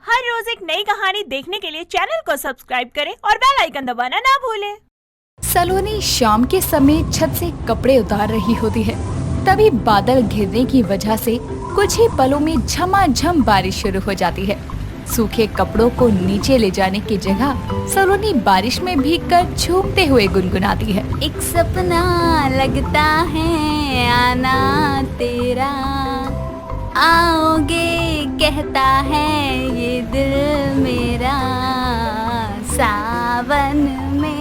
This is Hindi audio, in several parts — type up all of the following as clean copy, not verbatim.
हर रोज एक नई कहानी देखने के लिए चैनल को सब्सक्राइब करें और बेल आइकन दबाना ना भूलें। सलोनी शाम के समय छत से कपड़े उतार रही होती है। तभी बादल घिरने की वजह से कुछ ही पलों में झमाझम बारिश शुरू हो जाती है। सूखे कपड़ों को नीचे ले जाने की जगह सलोनी बारिश में भीगकर झूमते हुए गुनगुनाती है। एक सपना लगता है आना तेरा, आओगे कहता है ये दिल मेरा, सावन में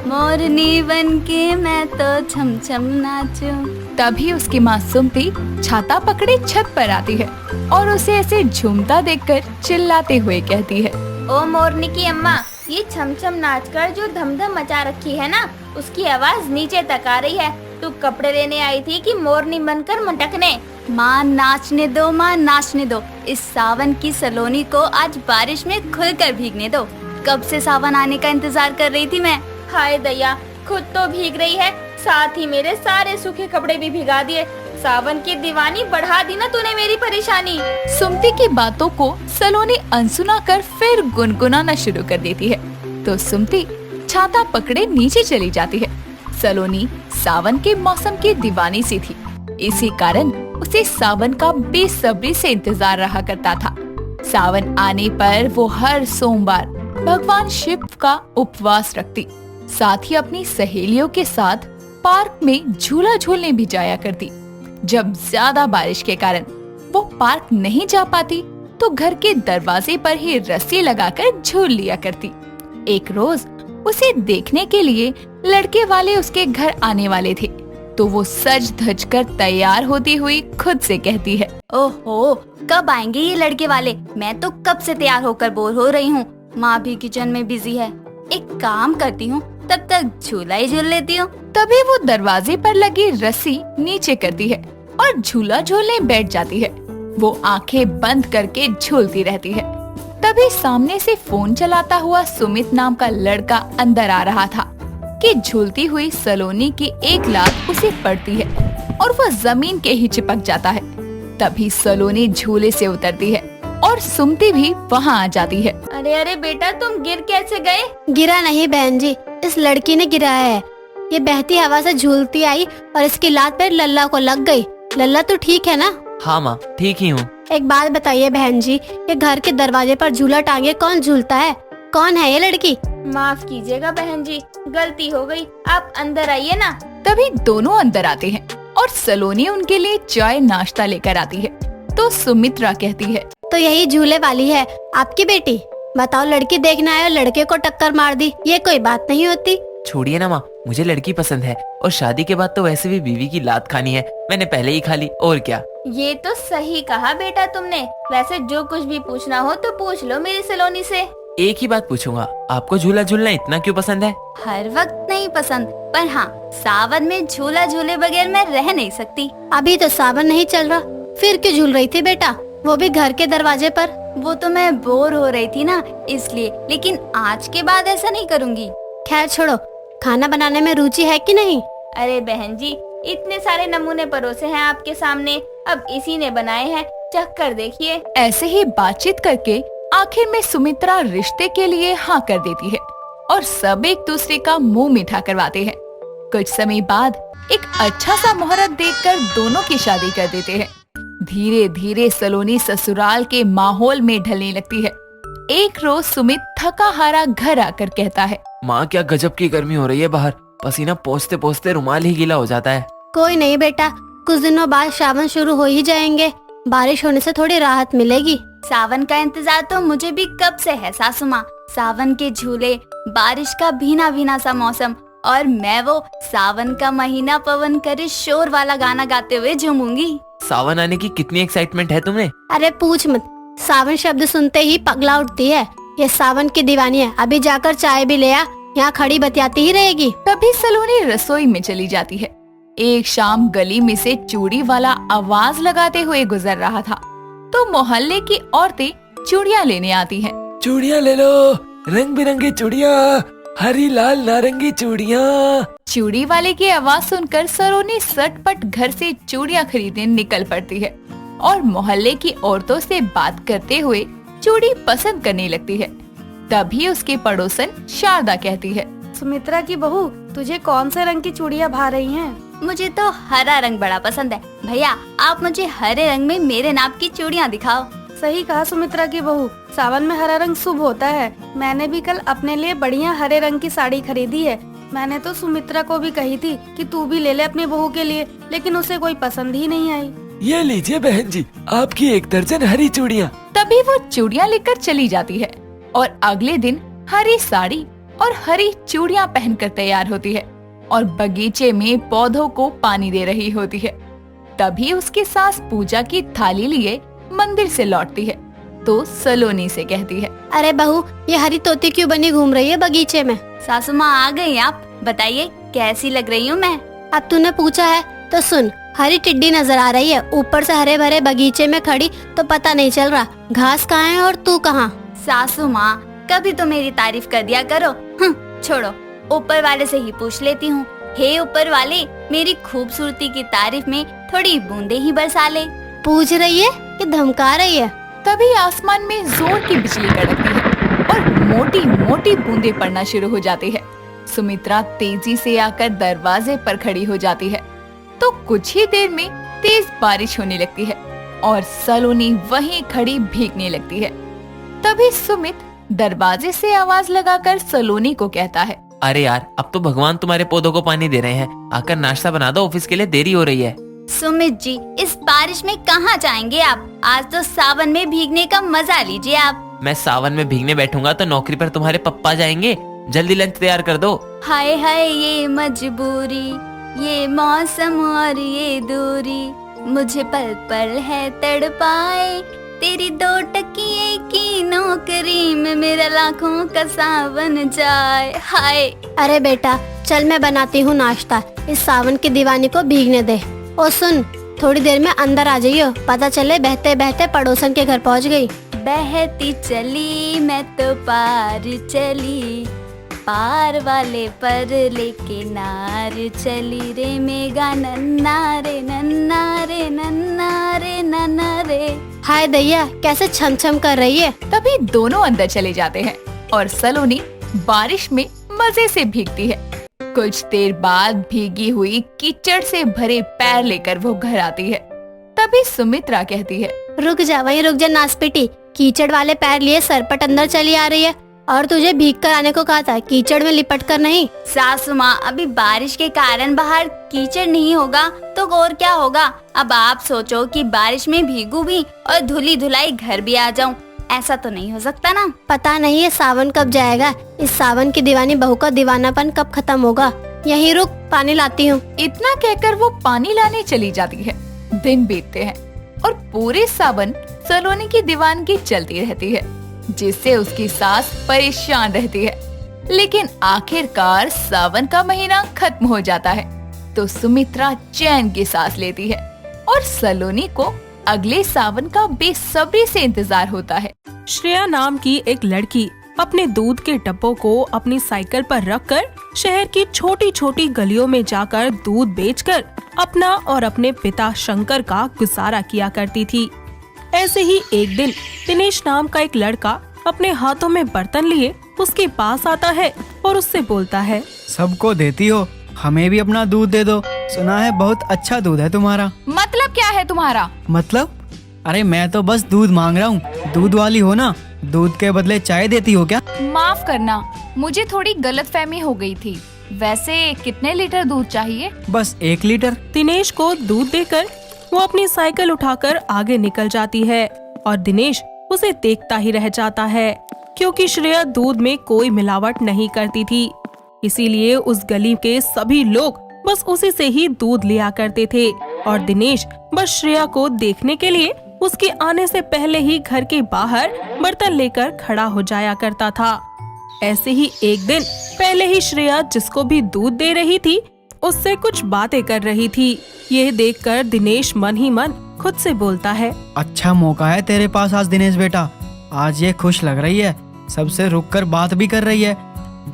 मोरनी बन के मैं तो छम छम नाचूं। तभी उसकी माँ सुमती छाता पकड़े छत पर आती है और उसे ऐसे झूमता देखकर चिल्लाते हुए कहती है, ओ मोरनी की अम्मा, ये छम छम नाचकर जो धमधम मचा रखी है ना, उसकी आवाज नीचे तक आ रही है। तू कपड़े लेने आई थी कि मोरनी बनकर मटकने? माँ नाचने दो, माँ नाचने दो। इस सावन की सलोनी को आज बारिश में खुलकर भीगने दो। कब से सावन आने का इंतजार कर रही थी मैं। हाय दया, खुद तो भीग रही है, साथ ही मेरे सारे सूखे कपड़े भी भिगा दिए। सावन की दीवानी बढ़ा दी ना तूने मेरी परेशानी। सुमती की बातों को सलोनी अनसुना कर फिर गुनगुनाना शुरू कर देती है। तो सुमती छाता पकड़े नीचे चली जाती है। सलोनी सावन के मौसम की दीवानी सी थी, इसी कारण उसे सावन का बेसब्री से इंतजार रहा करता था। सावन आने पर वो हर सोमवार भगवान शिव का उपवास रखती, साथ ही अपनी सहेलियों के साथ पार्क में झूला झूलने भी जाया करती। जब ज्यादा बारिश के कारण वो पार्क नहीं जा पाती तो घर के दरवाजे पर ही रस्सी लगाकर झूल लिया करती। एक रोज उसे देखने के लिए लड़के वाले उसके घर आने वाले थे, तो वो सज धज कर तैयार होती हुई खुद से कहती है, ओहो, कब आएंगे ये लड़के वाले? मैं तो कब से तैयार होकर बोर हो रही हूँ। माँ भी किचन में बिजी है। एक काम करती हूँ, तब तक झूला ही झूल लेती हूँ। तभी वो दरवाजे पर लगी रस्सी नीचे करती है और झूला झूलने बैठ जाती है। वो आंखें बंद करके झूलती रहती है। तभी सामने से फोन चलाता हुआ सुमित नाम का लड़का अंदर आ रहा था कि झूलती हुई सलोनी की एक लात उसे पड़ती है और वो जमीन के ही चिपक जाता है। तभी सलोनी झूले से उतरती है और सुमती भी वहाँ आ जाती है। अरे अरे बेटा, तुम गिर कैसे गए? गिरा नहीं बहन जी, इस लड़की ने गिराया है। ये बहती हवा से झूलती आई और इसकी लात पर लल्ला को लग गई। लल्ला तो ठीक है ना? हाँ माँ, ठीक ही हूँ। एक बात बताइए बहन जी, ये घर के दरवाजे पर झूला टांगे कौन झूलता है? कौन है ये लड़की? माफ कीजिएगा बहन जी, गलती हो गई। आप अंदर आइए ना। तभी दोनों अंदर आते हैं और सलोनी उनके लिए चाय नाश्ता लेकर आती है। तो सुमित्रा कहती है, तो यही झूले वाली है आपकी बेटी? बताओ, लड़की देखने आए और लड़के को टक्कर मार दी, ये कोई बात नहीं होती। छोड़िए ना माँ, मुझे लड़की पसंद है और शादी के बाद तो वैसे भी बीवी की लात खानी है। मैंने पहले ही खा ली, और क्या। ये तो सही कहा बेटा तुमने। वैसे जो कुछ भी पूछना हो तो पूछ लो मेरी सलोनी से। एक ही बात पूछूंगा, आपको झूला झूलना इतना क्यों पसंद है? हर वक्त नहीं पसंद, पर हाँ, सावन में झूला झूले बगैर मैं रह नहीं सकती। अभी तो सावन नहीं चल रहा, फिर क्यों झूल रही थी बेटा, वो भी घर के दरवाजे पर? वो तो मैं बोर हो रही थी ना, इसलिए। लेकिन आज के बाद ऐसा नहीं करूँगी। खैर छोड़ो, खाना बनाने में रुचि है कि नहीं? अरे बहन जी, इतने सारे नमूने परोसे हैं आपके सामने, अब इसी ने बनाए हैं, चख कर देखिए। ऐसे ही बातचीत करके आखिर में सुमित्रा रिश्ते के लिए हाँ कर देती है और सब एक दूसरे का मुंह मीठा करवाते हैं। कुछ समय बाद एक अच्छा सा मुहूर्त देखकर दोनों की शादी कर देते हैं। धीरे धीरे सलोनी ससुराल के माहौल में ढलने लगती है। एक रोज सुमित थका हारा घर आकर कहता है, माँ, क्या गजब की गर्मी हो रही है बाहर। पसीना पोंछते पोंछते रुमाल ही गीला हो जाता है। कोई नहीं बेटा, कुछ दिनों बाद सावन शुरू हो ही जाएंगे, बारिश होने से थोड़ी राहत मिलेगी। सावन का इंतजार तो मुझे भी कब से है सासू माँ। सावन के झूले, बारिश का भीना भीना सा मौसम, और मैं वो सावन का महीना पवन करे शोर वाला गाना गाते हुए झूमूंगी। सावन आने की कितनी एक्साइटमेंट है तुम्हें? अरे पूछ मत, सावन शब्द सुनते ही पगला उठती है। ये सावन की दीवानी है। अभी जाकर चाय भी ले आ, यहाँ खड़ी बतियाती ही रहेगी। तभी सलोनी रसोई में चली जाती है। एक शाम गली में से चूड़ी वाला आवाज लगाते हुए गुजर रहा था, तो मोहल्ले की औरतें चूड़ियाँ लेने आती हैं। चूड़ियाँ ले लो, रंग बिरंगी चूड़ियाँ, हरी लाल नारंगी चूड़ियाँ। चूड़ी वाले की आवाज सुनकर सलोनी सटपट घर से चूड़ियाँ खरीदने निकल पड़ती है। और मोहल्ले की औरतों से बात करते हुए चूड़ी पसंद करने लगती है। तभी उसके पड़ोसन शारदा कहती है, सुमित्रा की बहू, तुझे कौन से रंग की चूड़ियाँ भा रही हैं? मुझे तो हरा रंग बड़ा पसंद है। भैया, आप मुझे हरे रंग में मेरे नाप की चूड़ियाँ दिखाओ। सही कहा सुमित्रा की बहू, सावन में हरा रंग शुभ होता है। मैंने भी कल अपने लिए बढ़िया हरे रंग की साड़ी खरीदी है। मैंने तो सुमित्रा को भी कही थी कि तू भी ले ले अपनी बहू के लिए, लेकिन उसे कोई पसंद ही नहीं आई। ये लीजिए बहन जी, आपकी 1 दर्जन हरी चूड़ियाँ। तभी वो चूड़ियाँ लेकर चली जाती है और अगले दिन हरी साड़ी और हरी चूड़ियाँ पहनकर तैयार होती है और बगीचे में पौधों को पानी दे रही होती है। तभी उसकी सास पूजा की थाली लिए मंदिर से लौटती है तो सलोनी से कहती है, अरे बहू, ये हरी तोती क्यों बनी घूम रही है बगीचे में? सासू माँ आ गई आप, बताइए कैसी लग रही हूँ मैं? अब तूने पूछा है तो सुन, हरी टिड्डी नजर आ रही है। ऊपर से हरे भरे बगीचे में खड़ी तो पता नहीं चल रहा घास कहाँ है और तू कहाँ। सासू माँ, कभी तो मेरी तारीफ कर दिया करो। छोड़ो, ऊपर वाले से ही पूछ लेती हूँ। हे ऊपर वाले, मेरी खूबसूरती की तारीफ में थोड़ी बूंदे ही बरसा ले। पूछ रही है कि धमका रही है? तभी आसमान में जोर की बिजली कड़कती है और मोटी मोटी बूंदें पड़ना शुरू हो जाती है। सुमित्रा तेजी से आकर दरवाजे पर खड़ी हो जाती है तो कुछ ही देर में तेज बारिश होने लगती है और सलोनी वहीं खड़ी भीगने लगती है। तभी सुमित दरवाजे से आवाज लगाकर सलोनी को कहता है, अरे यार, अब तो भगवान तुम्हारे पौधों को पानी दे रहे हैं, आकर नाश्ता बना दो, ऑफिस के लिए देरी हो रही है। सुमित जी, इस बारिश में कहाँ जाएंगे आप? आज तो सावन में भीगने का मजा लीजिए आप। मैं सावन में भीगने बैठूंगा तो नौकरी पर तुम्हारे पप्पा जाएंगे। जल्दी लंच तैयार कर दो। हाय हाय ये मजबूरी, ये मौसम और ये दूरी, मुझे पल पल है तड़पाए। तेरी 2 टकिए की नौकरी में मेरा लाखों का सावन जाए। हाय। अरे बेटा, चल मैं बनाती हूँ नाश्ता, इस सावन की दीवानी को भीगने दे। और सुन, थोड़ी देर में अंदर आ जाइयो, पता चले बहते बहते पड़ोसन के घर पहुँच गई। बहती चली मैं तो पार चली, पार वाले पर लेके नार चली रे मेगा नन्ना रे नन्ना रे नन्ना रे नन्ना रे। हाय दैया, कैसे छम छम कर रही है। तभी दोनों अंदर चले जाते हैं और सलोनी बारिश में मजे से भीगती है। कुछ देर बाद भीगी हुई कीचड़ से भरे पैर लेकर वो घर आती है। तभी सुमित्रा कहती है, रुक जा, वहीं रुक जा नासपीटी, कीचड़ वाले पैर लिए सरपट अंदर चली आ रही है और तुझे भीग कर आने को कहा था, कीचड़ में लिपट कर नहीं। सासू माँ, अभी बारिश के कारण बाहर कीचड़ नहीं होगा तो और क्या होगा? अब आप सोचो कि बारिश में भीगू भी और धुली धुलाई घर भी आ जाऊं, ऐसा तो नहीं हो सकता ना। पता नहीं ये सावन कब जाएगा, इस सावन की दीवानी बहू का दीवानापन कब खत्म होगा। यहीं रुक, पानी लाती हूँ। इतना कहकर वो पानी लाने चली जाती है। दिन बीतते हैं और पूरे सावन सलोनी की दीवानगी चलती रहती है, जिससे उसकी सास परेशान रहती है। लेकिन आखिरकार सावन का महीना खत्म हो जाता है तो सुमित्रा चैन की सांस लेती है और सलोनी को अगले सावन का बेसब्री से इंतजार होता है। श्रेया नाम की एक लड़की अपने दूध के डब्बों को अपनी साइकिल पर रखकर शहर की छोटी छोटी गलियों में जाकर दूध बेचकर अपना और अपने पिता शंकर का गुजारा किया करती थी। ऐसे ही एक दिन दिनेश नाम का एक लड़का अपने हाथों में बर्तन लिए उसके पास आता है और उससे बोलता है, सबको देती हो, हमें भी अपना दूध दे दो, सुना है बहुत अच्छा दूध है तुम्हारा। मतलब क्या है तुम्हारा? मतलब? अरे मैं तो बस दूध मांग रहा हूँ, दूध वाली हो ना, दूध के बदले चाय देती हो क्या? माफ करना, मुझे थोड़ी गलतफहमी हो गई थी। वैसे कितने लीटर दूध चाहिए? बस 1 लीटर। दिनेश को दूध देकर वो अपनी साइकिल उठाकर आगे निकल जाती है और दिनेश उसे देखता ही रह जाता है, क्योंकि श्रेया दूध में कोई मिलावट नहीं करती थी। इसीलिए उस गली के सभी लोग बस उसी से ही दूध लिया करते थे और दिनेश बस श्रेया को देखने के लिए उसके आने से पहले ही घर के बाहर बर्तन लेकर खड़ा हो जाया करता था। ऐसे ही एक दिन पहले ही श्रेया जिसको भी दूध दे रही थी उससे कुछ बातें कर रही थी। ये देखकर दिनेश मन ही मन खुद से बोलता है, अच्छा मौका है तेरे पास आज दिनेश बेटा, आज ये खुश लग रही है, सबसे रुककर बात भी कर रही है,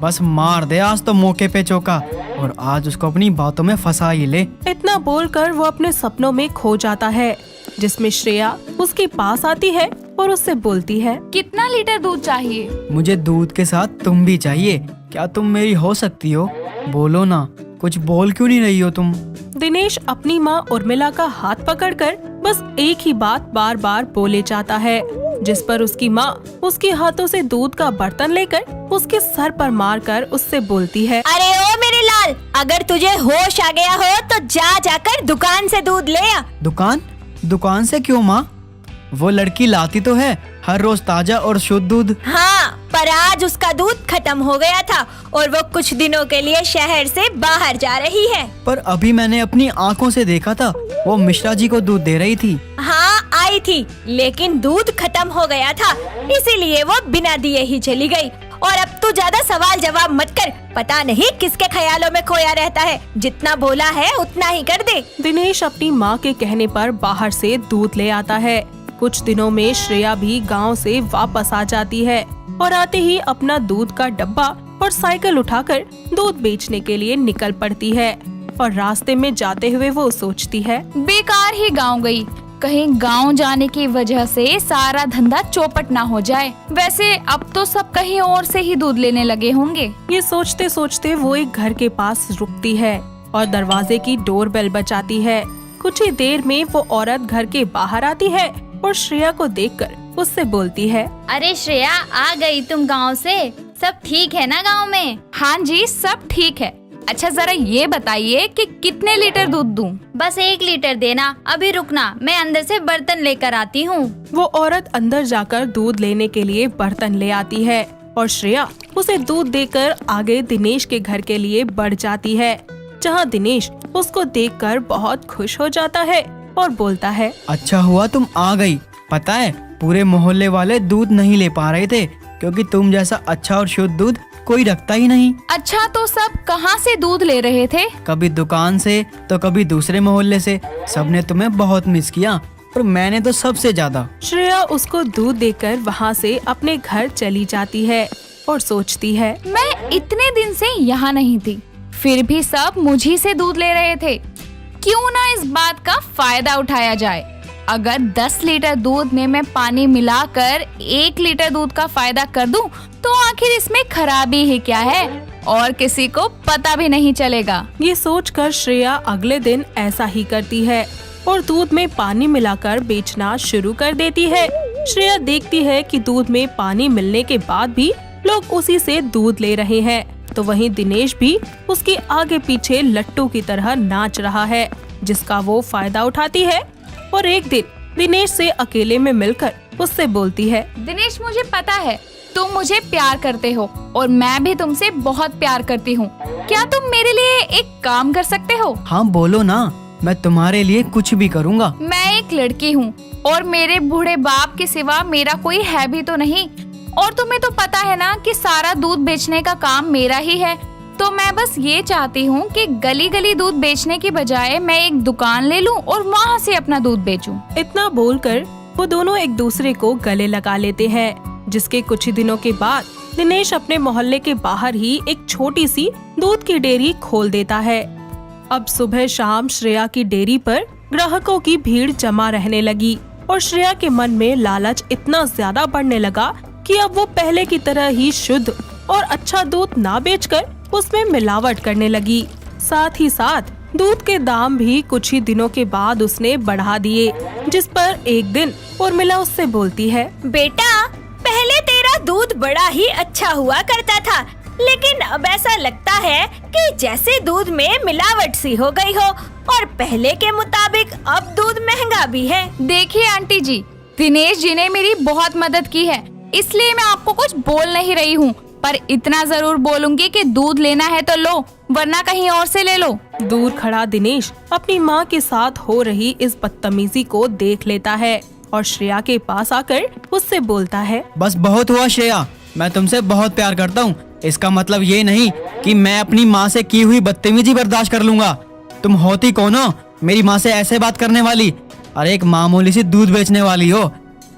बस मार दे आज तो मौके पे चौका और आज उसको अपनी बातों में फंसा ही ले। इतना बोलकर वो अपने सपनों में खो जाता है। जिसमें श्रेया उसके पास आती है और उससे बोलती है। कितना लीटर दूध चाहिए? मुझे दूध के साथ तुम भी चाहिए। क्या तुम मेरी हो सकती हो? बोलो ना, कुछ बोल क्यों नहीं रही हो तुम? दिनेश अपनी माँ उर्मिला का हाथ पकड़कर बस एक ही बात बार बार बोले जाता है, जिस पर उसकी माँ उसके हाथों से दूध का बर्तन लेकर उसके सर पर मारकर उससे बोलती है। अरे ओ मेरे लाल, अगर तुझे होश आ गया हो तो जाकर दुकान से दूध ले आ। दुकान से क्यों माँ? वो लड़की लाती तो है हर रोज ताजा और शुद्ध दूध। हाँ, पर आज उसका दूध खत्म हो गया था और वो कुछ दिनों के लिए शहर से बाहर जा रही है। पर अभी मैंने अपनी आंखों से देखा था, वो मिश्रा जी को दूध दे रही थी। हाँ आई थी, लेकिन दूध खत्म हो गया था, इसीलिए वो बिना दिए ही चली गई। और अब तू ज्यादा सवाल जवाब मत कर, पता नहीं किसके ख्यालों में खोया रहता है। जितना बोला है उतना ही कर दे। दिनेश अपनी माँ के कहने पर बाहर से दूध ले आता है। कुछ दिनों में श्रेया भी गांव से वापस आ जाती है और आते ही अपना दूध का डब्बा और साइकिल उठाकर दूध बेचने के लिए निकल पड़ती है। और रास्ते में जाते हुए वो सोचती है, बेकार ही गांव गई, कहीं गांव जाने की वजह से सारा धंधा चौपट ना हो जाए। वैसे अब तो सब कहीं और से ही दूध लेने लगे होंगे। ये सोचते सोचते वो एक घर के पास रुकती है और दरवाजे की डोरबेल बजाती है। कुछ ही देर में वो औरत घर के बाहर आती है और श्रेया को देखकर उससे बोलती है। अरे श्रेया, आ गई तुम गांव से? सब ठीक है ना गांव में? हाँ जी, सब ठीक है। अच्छा जरा ये बताइए कि कितने लीटर दूध दूं? बस 1 लीटर देना, अभी रुकना, मैं अंदर से बर्तन लेकर आती हूँ। वो औरत अंदर जाकर दूध लेने के लिए बर्तन ले आती है और श्रेया उसे दूध देकर आगे दिनेश के घर के लिए बढ़ जाती है, जहाँ दिनेश उसको देखकर बहुत खुश हो जाता है और बोलता है। अच्छा हुआ तुम आ गई। पता है पूरे मोहल्ले वाले दूध नहीं ले पा रहे थे, क्योंकि तुम जैसा अच्छा और शुद्ध दूध कोई रखता ही नहीं। अच्छा तो सब कहाँ से दूध ले रहे थे? कभी दुकान से तो कभी दूसरे मोहल्ले से। सबने तुम्हें बहुत मिस किया और मैंने तो सबसे ज्यादा। श्रेया उसको दूध देकर वहाँ से अपने घर चली जाती है और सोचती है, मैं इतने दिन से यहाँ नहीं थी, फिर भी सब मुझी से दूध ले रहे थे। क्यों ना इस बात का फायदा उठाया जाए। अगर 10 लीटर दूध में मैं पानी मिलाकर 1 लीटर दूध का फायदा कर दूं, तो आखिर इसमें खराबी ही क्या है और किसी को पता भी नहीं चलेगा। ये सोचकर श्रेया अगले दिन ऐसा ही करती है और दूध में पानी मिलाकर बेचना शुरू कर देती है। श्रेया देखती है कि दूध में पानी मिलने के बाद भी लोग उसी से दूध ले रहे हैं, तो वहीं दिनेश भी उसके आगे पीछे लट्टू की तरह नाच रहा है, जिसका वो फायदा उठाती है। और एक दिन दिनेश से अकेले में मिलकर उससे बोलती है। दिनेश, मुझे पता है तुम मुझे प्यार करते हो और मैं भी तुमसे बहुत प्यार करती हूँ। क्या तुम मेरे लिए एक काम कर सकते हो? हाँ बोलो ना, मैं तुम्हारे लिए कुछ भी करूँगा। मैं एक लड़की हूँ और मेरे बूढ़े बाप के सिवा मेरा कोई है भी तो नहीं, और तुम्हें तो पता है ना कि सारा दूध बेचने का काम मेरा ही है। तो मैं बस ये चाहती हूँ कि गली गली दूध बेचने की बजाय मैं एक दुकान ले लूँ और वहाँ से अपना दूध बेचूं। इतना बोलकर वो दोनों एक दूसरे को गले लगा लेते हैं, जिसके कुछ ही दिनों के बाद दिनेश अपने मोहल्ले के बाहर ही एक छोटी सी दूध की डेयरी खोल देता है। अब सुबह शाम श्रेया की डेयरी पर ग्राहकों की भीड़ जमा रहने लगी और श्रेया के मन में लालच इतना ज्यादा बढ़ने लगा कि अब वो पहले की तरह ही शुद्ध और अच्छा दूध ना बेचकर उसमें मिलावट करने लगी। साथ ही साथ दूध के दाम भी कुछ ही दिनों के बाद उसने बढ़ा दिए, जिस पर एक दिन उर्मिला उससे बोलती है। बेटा, पहले तेरा दूध बड़ा ही अच्छा हुआ करता था, लेकिन अब ऐसा लगता है कि जैसे दूध में मिलावट सी हो गई हो और पहले के मुताबिक अब दूध महंगा भी है। देखिए आंटी जी, दिनेश जी ने मेरी बहुत मदद की है, इसलिए मैं आपको कुछ बोल नहीं रही हूँ, पर इतना जरूर बोलूंगी कि दूध लेना है तो लो, वरना कहीं और से ले लो। दूर खड़ा दिनेश अपनी माँ के साथ हो रही इस बदतमीजी को देख लेता है और श्रेया के पास आकर उससे बोलता है। बस बहुत हुआ श्रेया, मैं तुमसे बहुत प्यार करता हूँ। इसका मतलब ये नहीं कि मैं अपनी माँ से की हुई बदतमीजी बर्दाश्त कर लूंगा। तुम होती कौन हो मेरी माँ से ऐसे बात करने वाली? अरे एक मामूली सी दूध बेचने वाली हो।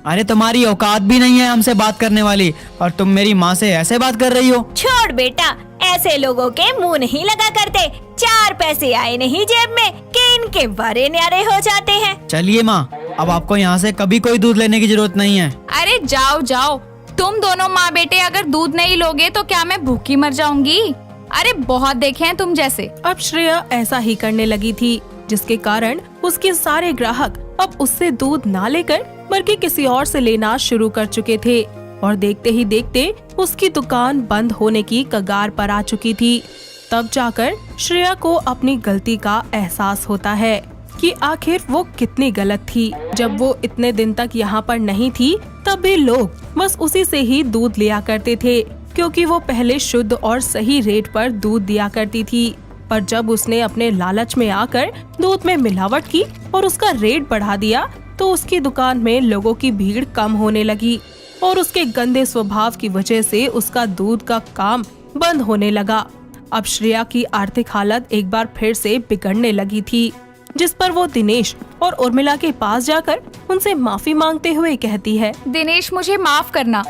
अरे तुम्हारी औकात भी नहीं है हमसे बात करने वाली, और तुम मेरी माँ से ऐसे बात कर रही हो। छोड़ बेटा, ऐसे लोगों के मुंह नहीं लगा करते। 4 पैसे आए नहीं जेब में कि इनके बड़े न्यारे हो जाते हैं। चलिए माँ, अब आपको यहाँ से कभी कोई दूध लेने की जरूरत नहीं है। अरे जाओ जाओ, तुम दोनों माँ बेटे अगर दूध नहीं लोगे तो क्या मैं भूखी मर जाऊंगी? अरे बहुत देखे हैं तुम जैसे। अब श्रेया ऐसा ही करने लगी थी, जिसके कारण उसके सारे ग्राहक अब उससे दूध ना लेकर बल्कि किसी और से लेना शुरू कर चुके थे और देखते ही देखते उसकी दुकान बंद होने की कगार पर आ चुकी थी। तब जाकर श्रेया को अपनी गलती का एहसास होता है कि आखिर वो कितनी गलत थी। जब वो इतने दिन तक यहाँ पर नहीं थी तब भी लोग बस उसी से ही दूध लिया करते थे, क्योंकि वो पहले शुद्ध और सही रेट पर दूध दिया करती थी। पर जब उसने अपने लालच में आकर दूध में मिलावट की और उसका रेट बढ़ा दिया तो उसकी दुकान में लोगों की भीड़ कम होने लगी और उसके गंदे स्वभाव की वजह से उसका दूध का काम बंद होने लगा। अब श्रेया की आर्थिक हालत एक बार फिर से बिगड़ने लगी थी, जिस पर वो दिनेश और उर्मिला के पास जाकर उनसे माफी मांगते हुए कहती है, दिनेश मुझे माफ करना,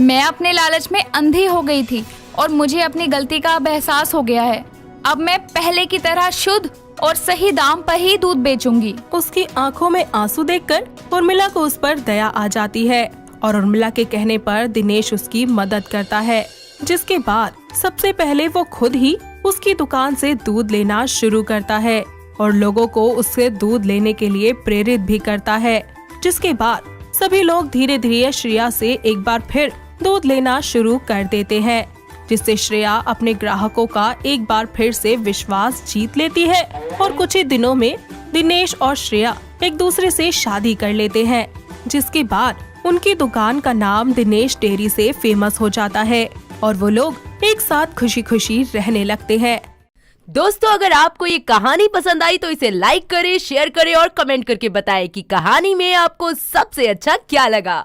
मैं अपने लालच में अंधी हो गई थी और मुझे अपनी गलती का अब एहसास हो गया है। अब मैं पहले की तरह शुद्ध और सही दाम पर ही दूध बेचूंगी। उसकी आंखों में आंसू देखकर उर्मिला को उस पर दया आ जाती है और उर्मिला के कहने पर दिनेश उसकी मदद करता है, जिसके बाद सबसे पहले वो खुद ही उसकी दुकान से दूध लेना शुरू करता है और लोगों को उससे दूध लेने के लिए प्रेरित भी करता है, जिसके बाद सभी लोग धीरे धीरे श्रेया से एक बार फिर दूध लेना शुरू कर देते हैं, जिससे श्रेया अपने ग्राहकों का एक बार फिर से विश्वास जीत लेती है और कुछ ही दिनों में दिनेश और श्रेया एक दूसरे से शादी कर लेते हैं, जिसके बाद उनकी दुकान का नाम दिनेश डेयरी से फेमस हो जाता है और वो लोग एक साथ खुशी खुशी रहने लगते हैं। दोस्तों, अगर आपको ये कहानी पसंद आई तो इसे लाइक करें, शेयर करें और कमेंट करके बताएं कि कहानी में आपको सबसे अच्छा क्या लगा।